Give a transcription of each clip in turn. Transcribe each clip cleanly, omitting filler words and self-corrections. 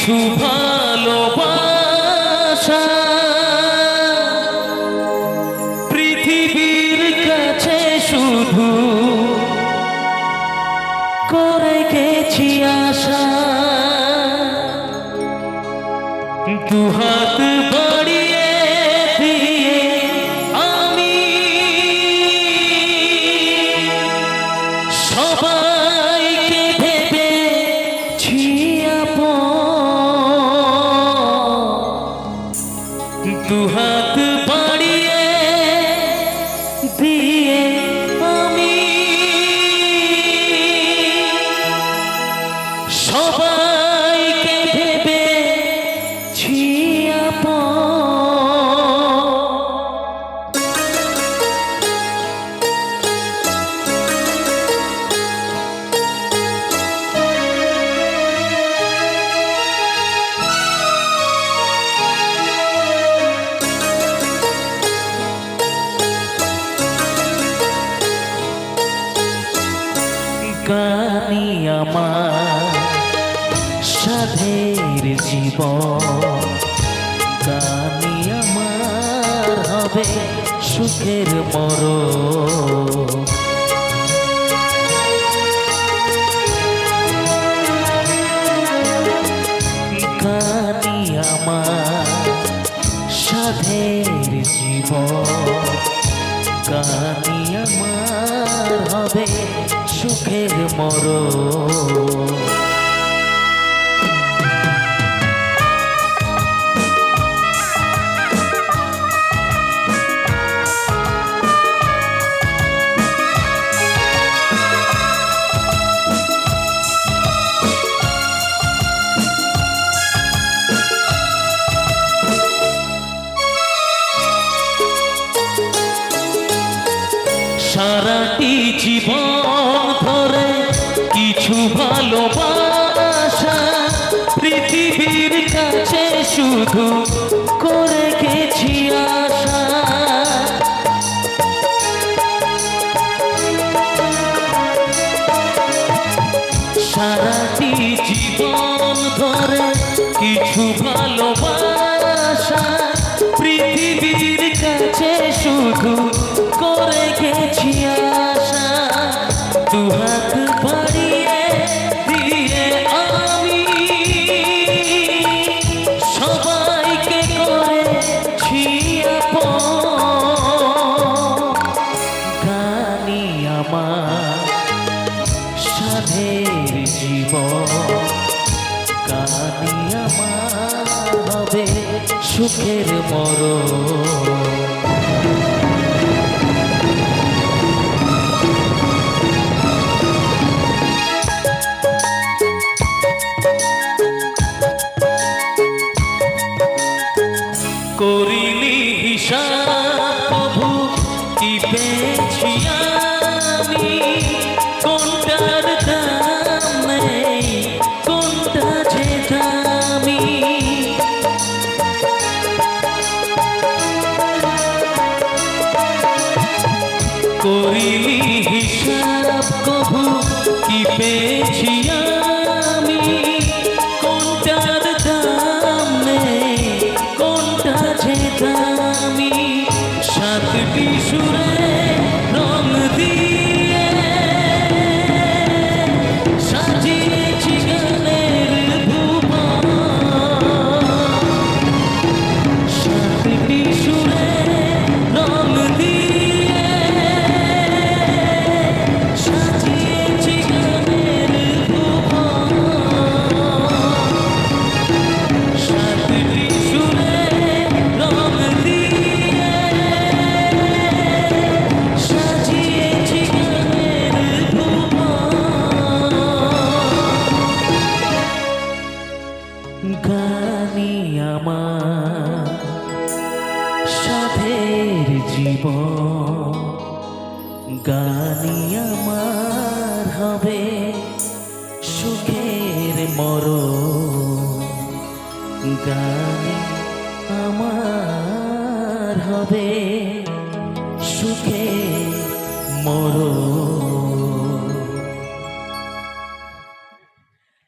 কিছু ভালোবাসা পৃথিবীর কাছে শুধু করে গেছি আশা দুহাত বাড়িয়ে দিয়ে আমি সবাইকে ভেবেছি আপন দুহাত বাড়িয়ে দিয়ে আমি সবাইকে ভেবেছি আপন গানি আমার সাধের জীবন গানি আমার হবে সুখের মরণ গানি আমার সাধের জীবন গানি আমার হবে সুখের মরণ সারাটি জীবন ধরে কিছু ভালোবাসা পৃথিবীর কাছে শুধু করে গেছি আশা সারাটি জীবন ধরে কিছু ভালোবাসা পৃথিবীর কাছে শুধু করে গেছি আশা দুহাত বাড়িয়ে দিয়ে আমি সবাইকে করেছি আপন গানি আমার সাধের জীবন গানি আমার হবে সুখের মরণ করিনি হিসাব প্রভু কি পেয়েছি আমি কোনটার দাম নেই কোনটা যে দামি করিনি হিসাব প্রভু কি পেয়েছি আমি কোনটার দাম নেই কোনটা যে দামি সাতটি সুরে রং দিয়ে সাজিয়েছি গানের ভুবন সাতটি সুরে রং দিয়ে সাজিয়েছি গানের ভুবন সাতটি সুরে রং দিয়ে সাজিয়েছি গানের ভুবন গানি আমার সাধের জীবন গানি আমার হবে সুখের মরণ গানি আমার হবে সুখের মরণ।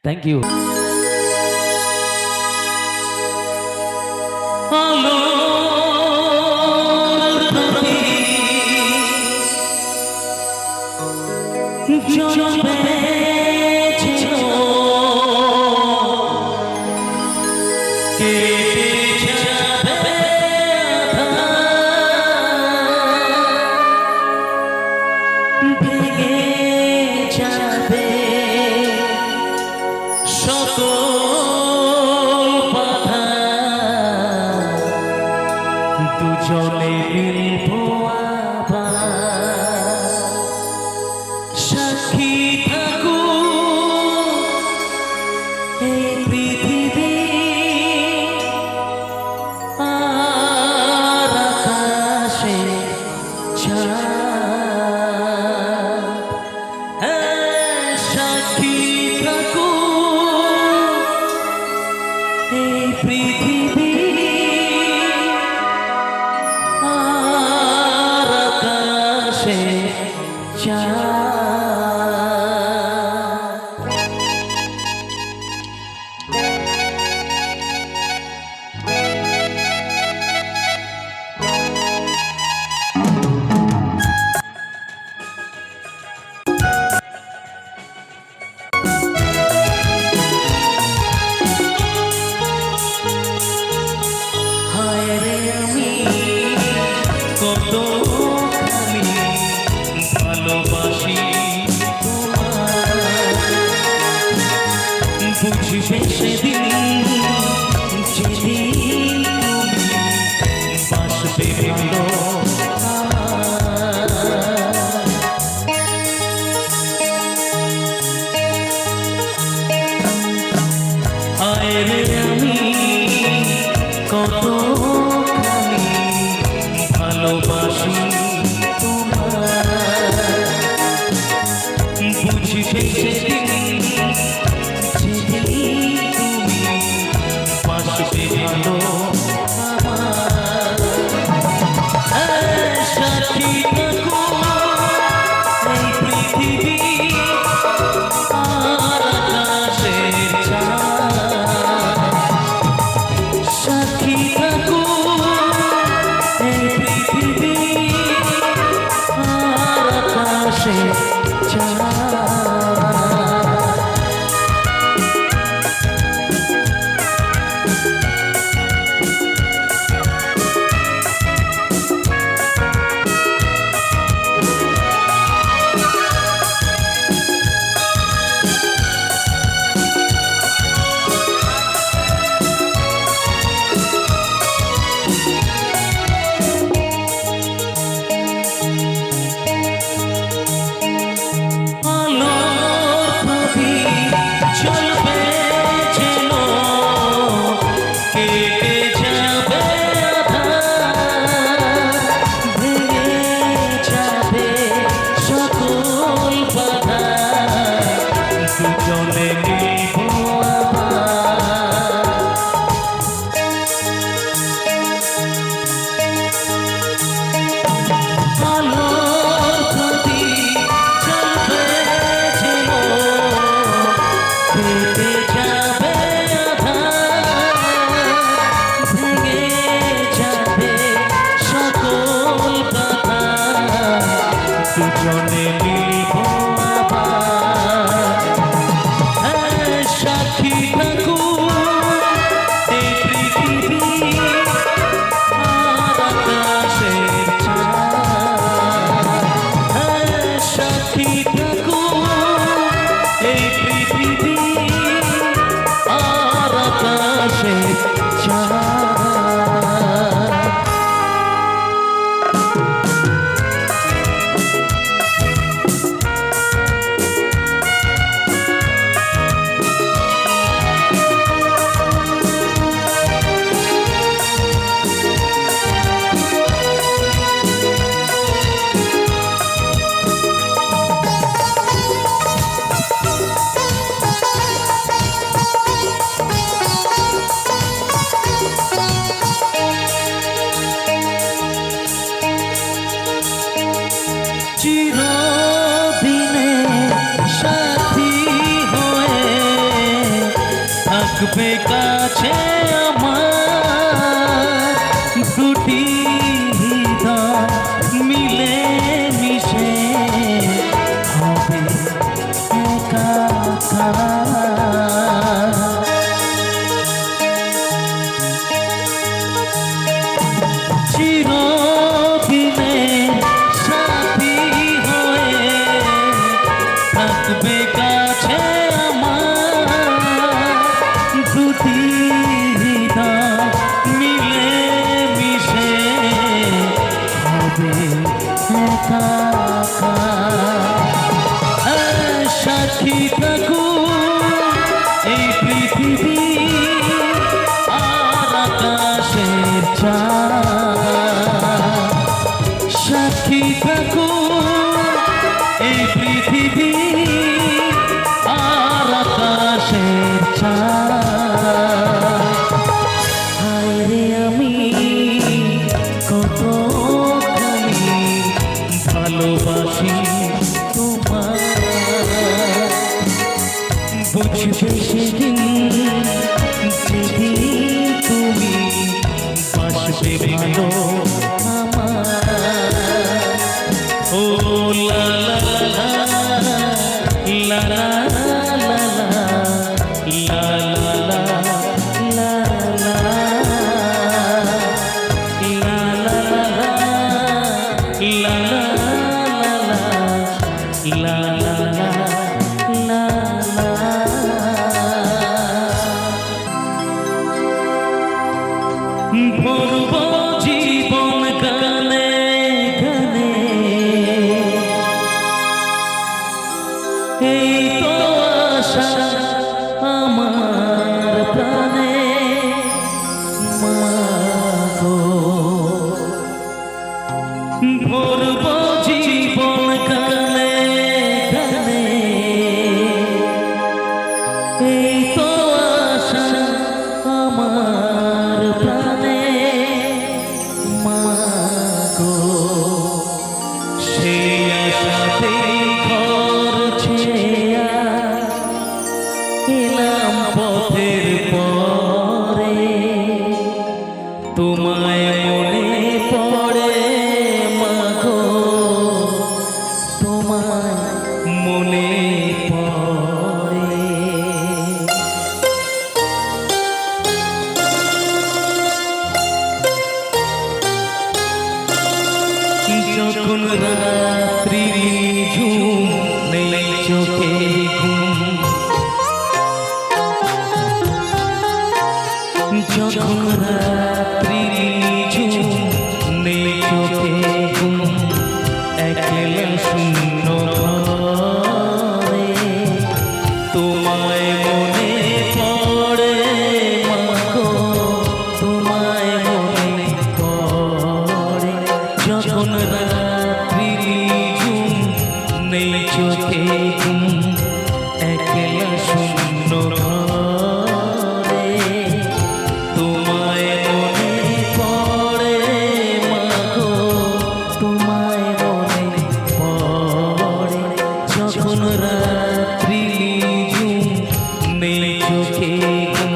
Thank you. জন্মেছিল কেটে যাবে ভেঙে যাবে সকল বাধা দুজনে মিলবো আবার সাক্ষী থাকুক এই পৃথিবী আর আকাশে সাক্ষী থাকুক এই পৃথিবী আর আকাশে হায় রে আমি কত আমি ভালোবাসি বুঝবে সেদিন যেদিন বাসবে ভালো হায় রে আমি কত আমি ভালোবাসি বুঝবে সেদিন যেদিন তুমি বাসবে ভালো সাক্ষী থাকুক এই পৃথিবী আর আকাশের সাক্ষী থাকুক এই পৃথিবী আর আকাশের দুজনে মিলবো আবার সাক্ষী থাকুক এই পৃথিবী আর আকাশের সাক্ষী থাকুক এই পৃথিবী আর আকাশের চিরদিনে সাথী হয়ে থাকবে কাছে আমার দুটি হৃদয় মিলে মিশে হবে একা একা। সাক্ষী থাকুক এই পৃথিবী আর আকাশের চাঁদ, সাক্ষী থাকুক এই পৃথিবী আর আকাশের চাঁদ। হায় রে আমি কতখানি ভালোবাসি তোমায়, বুঝবে সেদিন যেদিন তুমি বাসবে ভালো আমার। ও লা লা লা লা লা লা লা লা লা লা ভরব জীবন গানে গানে, এই তো আশা আমার প্রাণে মাগো। ভরব জীবন গানে গানে, এই তো আশা আমার প্রাণে মাগো। সেই আশাতে ঘর ছেড়ে এলাম পথের পরে, তোমায় মনে পড়ে মাগো, তোমায় মনে পড়ে। যখন রাত্রি ঝুম নেই চোখে ঘুম, যখন রাত্রি ঝুম নেই চোখে ঘুম, একলা শূন্য ঘরে তোমায় মনে পড়ে মাগো, তোমায় মনে পড়ে। যখন রাত্রি ঝুম নেই চোখে ঘুম, একলা শূন্য ঘরে তোমায় মনে পড়ে মাগো, তোমায় মনে পড়ে। যখন রাত্রি ঝুম নেই চোখে ঘুম।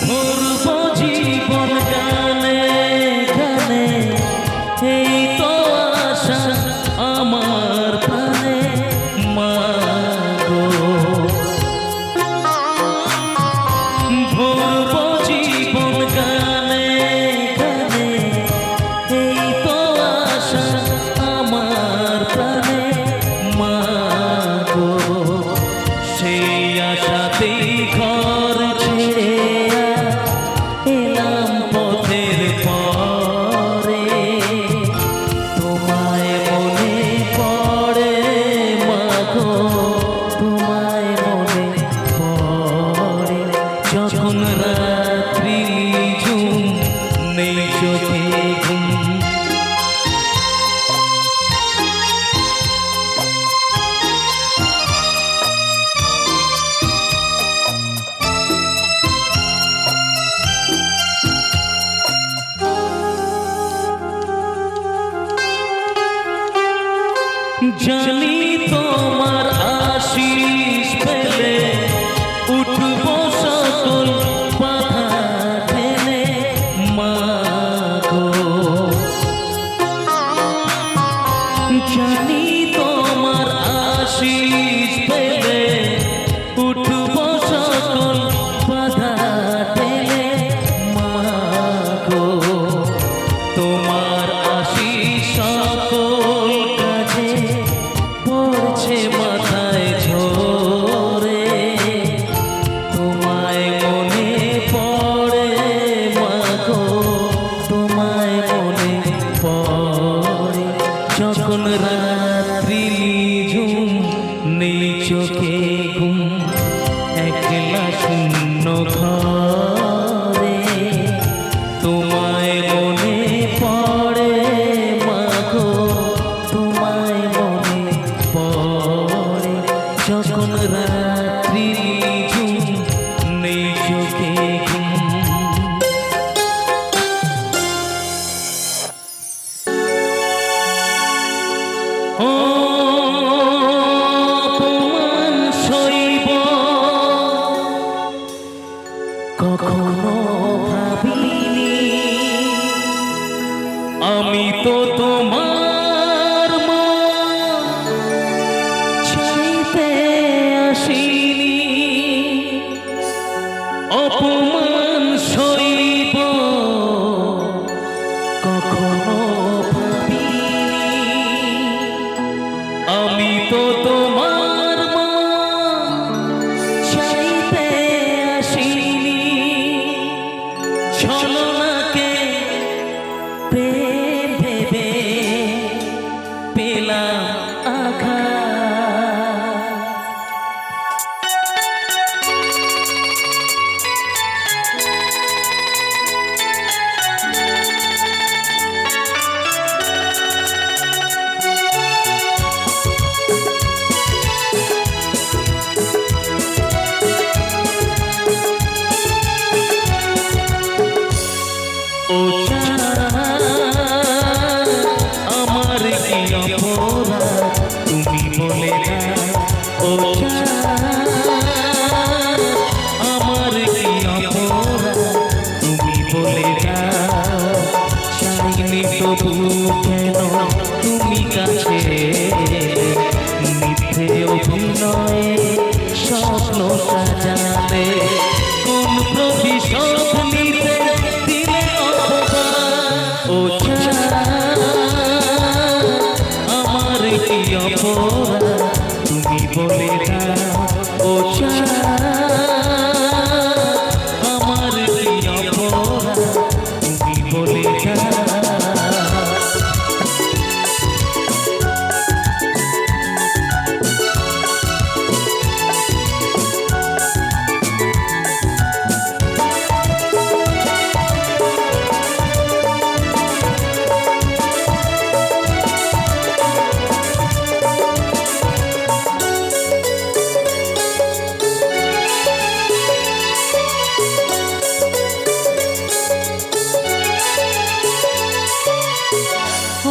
ভরব জীবন গানে গানে, এই তো আশা আমার প্রাণে মাগো। ভরব জীবন গানে গানে, এই তো আশা আমার প্রাণে মাগো। সেই আশাতেই ঘর ছেড়ে এলাম পথের পরে, তোমায় মনে পড়ে মাগো, তোমায় মনে পড়ে। যখন রাত্রি ঝুম নেই চোখে ঘুম, জানি তোমার আশিস পেলে উঠব সকল বাধা ঠেলে মাগো। জানি তোমার আশিস পেলে উঠব সকল বাধা ঠেলে মাগো। তোমার আশিস সকল কাজ রাত্রি ঝুম নেই চোখে ঘুম একলা শূন্য ঘরে তোমায় মনে পড়ে মাগো তোমায় মনে পড়ে যখন রাত্রি ঝুম নেই চোখে ঘুম। অপমান সইব কখনো ভাবিনি আমি তো তোমার মা চাইতে আসিনি অপমান সইব কখনো আমি তো তোমার মা চাইতে আসিনি ছলনাকে প্রেম ভেবে পেলাম আঘাত। ও আমার কি অপরাধ তুমি বলে দাও ও আমার কি অপরাধ তুমি বলে দাও চাইনি তবু কেন তুমি কাছে মিথ্যে অভিনয়ে স্বপ্ন সাজালে কোন প্রতিশোধ নিতে ও আমার কি অপরাধ তুমি বলে দাও ও আমার কি অপরাধ তুমি বলে দাও।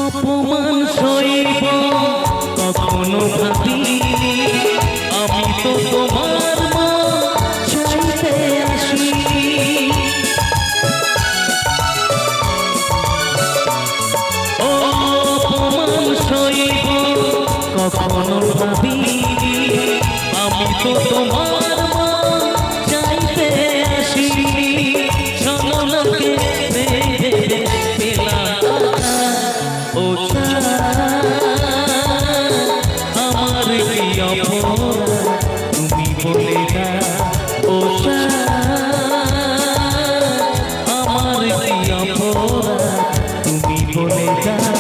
অপমান সইব কখনো ভাবিনি আমি তো তোমার মা চাইতে আসিনি অপমান সইব কখনো ভাবিনি আমি তো তোমার মা চাইতে আসিনি ছলনাকে পেলাম ও আমার কি অপরাধ তুমি বলে দাও ও আমার কি অপরাধ তুমি বলে দাও।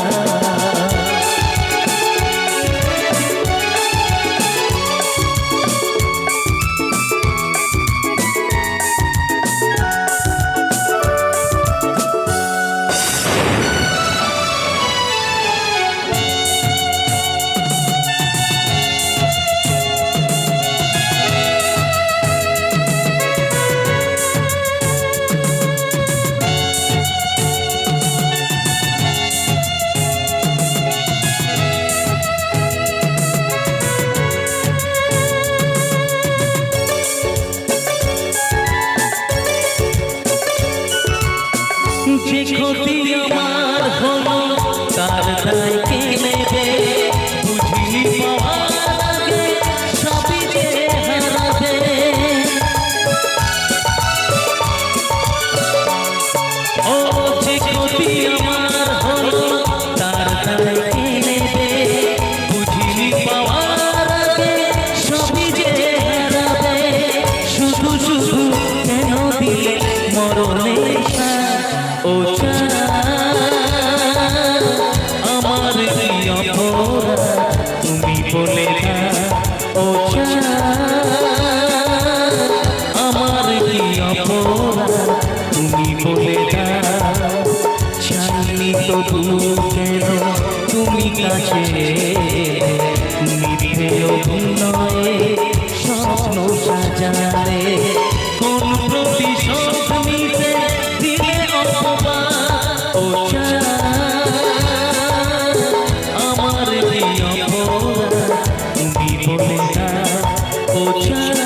বলে দাও ও চাঁদ আমার কি অপরাধ তুমি বলে দাও চাইনি তো কেন তুমি কাছে মিথ্যে অভিনয়ে স্বপ্ন সাজালে কোন প্রতিশোধ নিতে দিলে অপবাদ ও চাঁদ আমার কি অপরাধ তুমি বলে দাও ও চাঁদ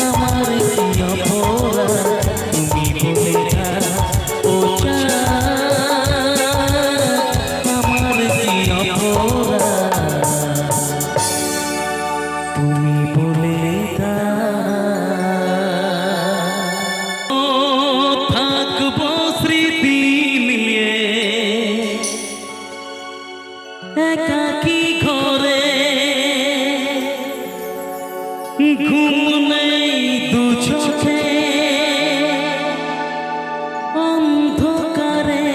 আমার কি অপরাধ তুমি বলে দাও ও চাঁদ আমার কি অপরাধ তুমি বলে দাও থাকবো স্মৃতি নিয়ে একাকী ঘরে ঘুম নেই দু চোখে অন্ধকারে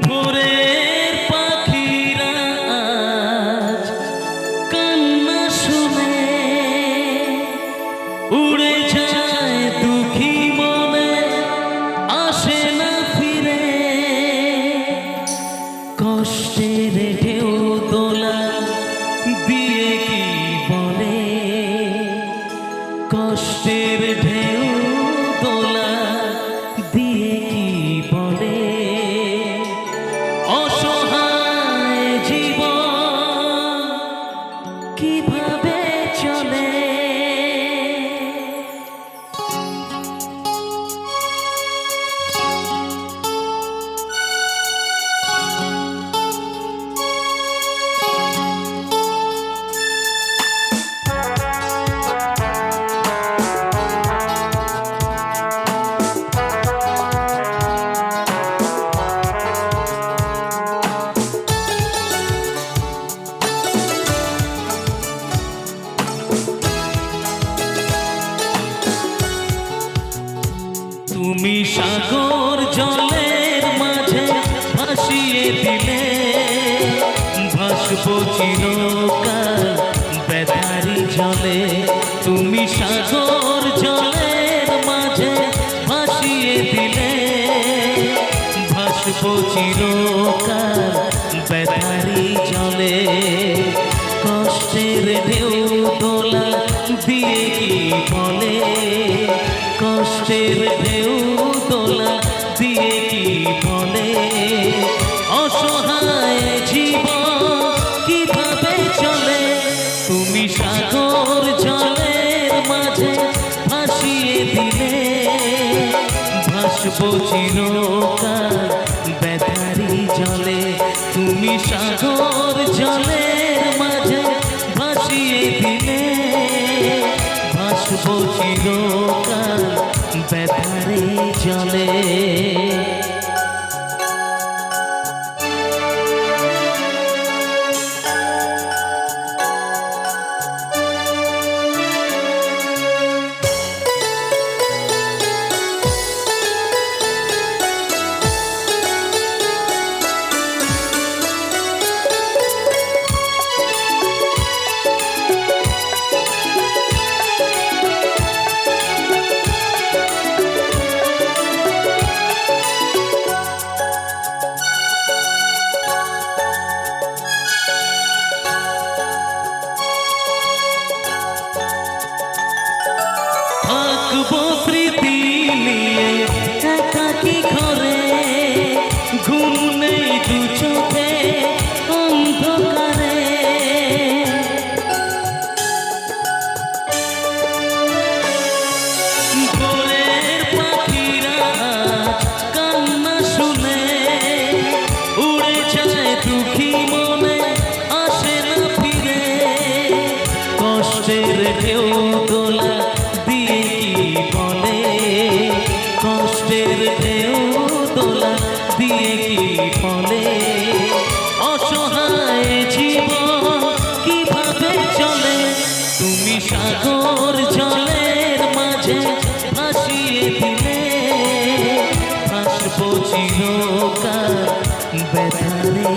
ভোরের পাখিরা আজ কান্না শুনে উড়ে যায় দুঃখী মনে আসে না ফিরে কষ্টের ঢেউ দোলা দিয়ে কি বলে কষ্টের ঢেউ দোলা দিয়ে কি বলে অসহায় জীবন কিভাবে চলে তুমি সাগর জলের মাঝে ভাসিয়ে দিলে ভাসবো চিরকাল বেদারি জলে তুমি সাগর জলের মাঝে ভাসিয়ে দিলে ভাসবো চিরকাল বেদারি জলে কষ্টের ঢেউ দোলা দিয়ে কি বলে কষ্টের ঢেউ দোলা দিয়ে কি বলে অসহায় জীবন কিভাবে চলে তুমি সাগর জলের মাঝে ভাসিয়ে দিলে ভাসবো চিরকাল বেদারি জলে তুমি সাগর জলের মাঝে ভাসিয়ে দিলে ভাসবো চিরকাল বেদারি জলে থাকবো স্মৃতি নিয়ে একাকী ঘরে ঘুম নেই দু চোখে অন্ধকারে ভোরের পাখিরা কান্না শুনে উড়ে যায় দুঃখী মনে আসে না ফিরে কষ্টের ঢেউ দোলা দিয়ে কি বলে কষ্টের ঢেউ দোলা দিয়ে কি বলে অসহায় জীবন কিভাবে চলে তুমি সাগর জলের মাঝে ভাসিয়ে দিলে ভাসবো চিরকাল বেদারে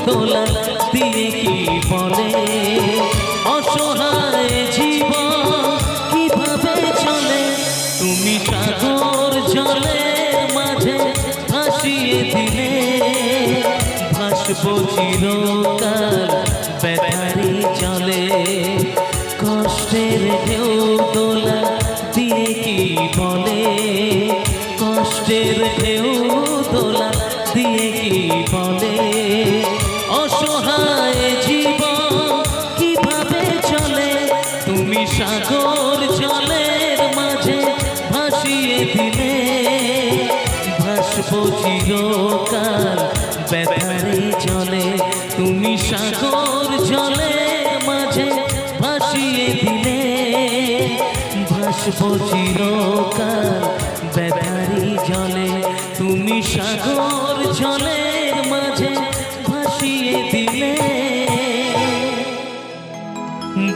দোলা দিয়ে কি বলে অসহায় জীবন কিভাবে চলে তুমি সাগর জলের মাঝে ভাসিয়ে দিলে ভাসবো চিরকাল ব্যথারি জলে কষ্টের ঢেউ দোলা দিয়ে কি বলে কষ্টের ঢেউ দোলা দিয়ে কি বলে অসহায় জীবন কিভাবে চলে তুমি সাগর জলের মাঝে ভাসিয়ে দিলে ভাসবো চিরকাল ব্যথারে জলে তুমি সাগর জলের মাঝে ভাসিয়ে দিলে ভাসবো চিরকাল ব্যথারি জলে তুমি সাগর জলের মাঝে ভাসিয়ে দিলে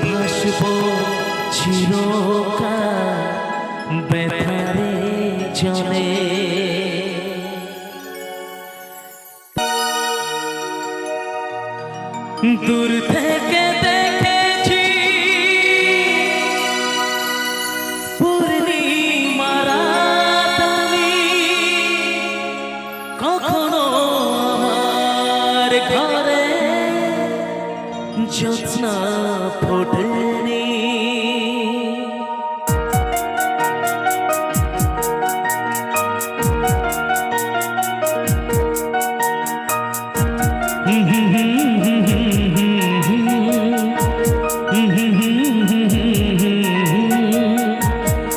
ভাসবো চিরকাল ব্যথারে জলে দূর থেকে দেখেছি পূর্ণিমার রাত আমি কখনো আমার ঘরে জ্যোৎস্না ফোটেনি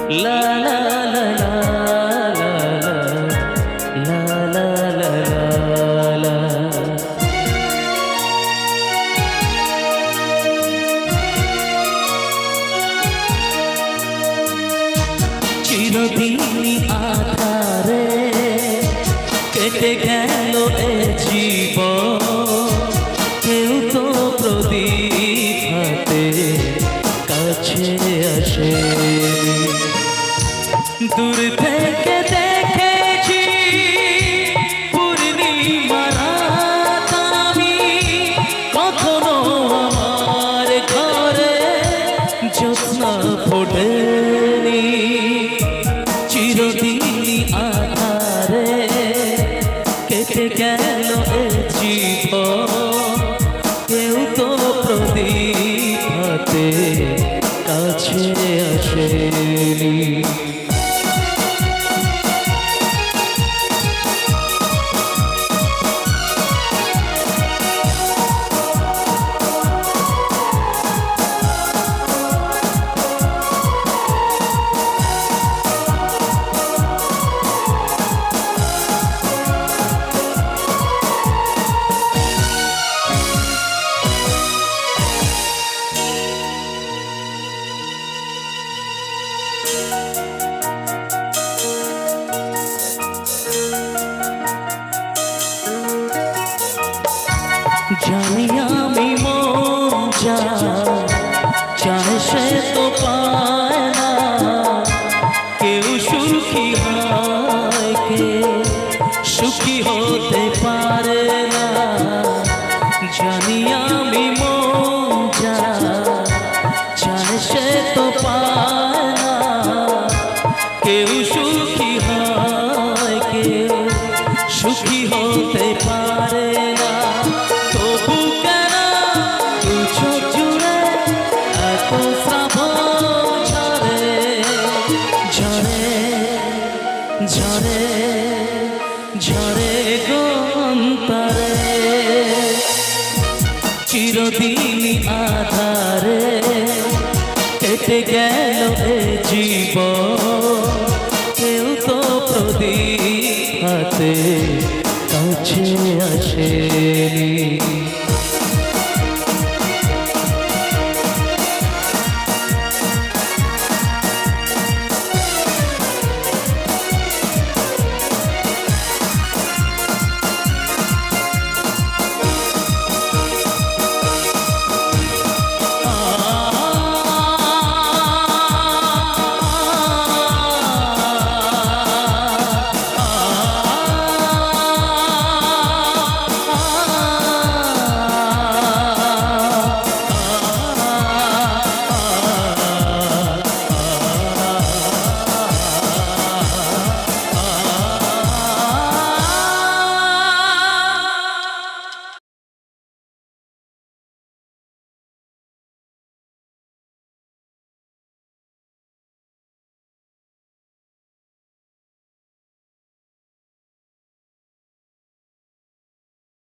La la la la la la la la la la চিরদিনই আধারে কেটে গেল এ জীবন কেউ তো প্রদীপ হাতে কাছে আসে দূর থেকে দেখেছি পূর্ণিমার রাত আমি কখনো আমার ঘরে জ্যোৎস্না ফোটেনি চিরদিনই আধারে কেটে গেল এ জীবন কেউ তো প্রদীপ হাতে কাছে আসেনি জানি আমি মন চায় সে তো পায় না কেউ সুখী হয় কে সুখী হতে পারে না জানি আমি মন চায় সে তো পায় না কেউ সুখী হয় কে সুখী হতে পারে না তবু কেন দু চোখ জুড়ে এত শ্রাবণ ঝরে ঝরে ঝরে ঝরে গো অন্তরে চিরদিনই আধারে কেটে গেল এ জীবন কেউ তো প্রদীপ হাতে কাছে আসেনি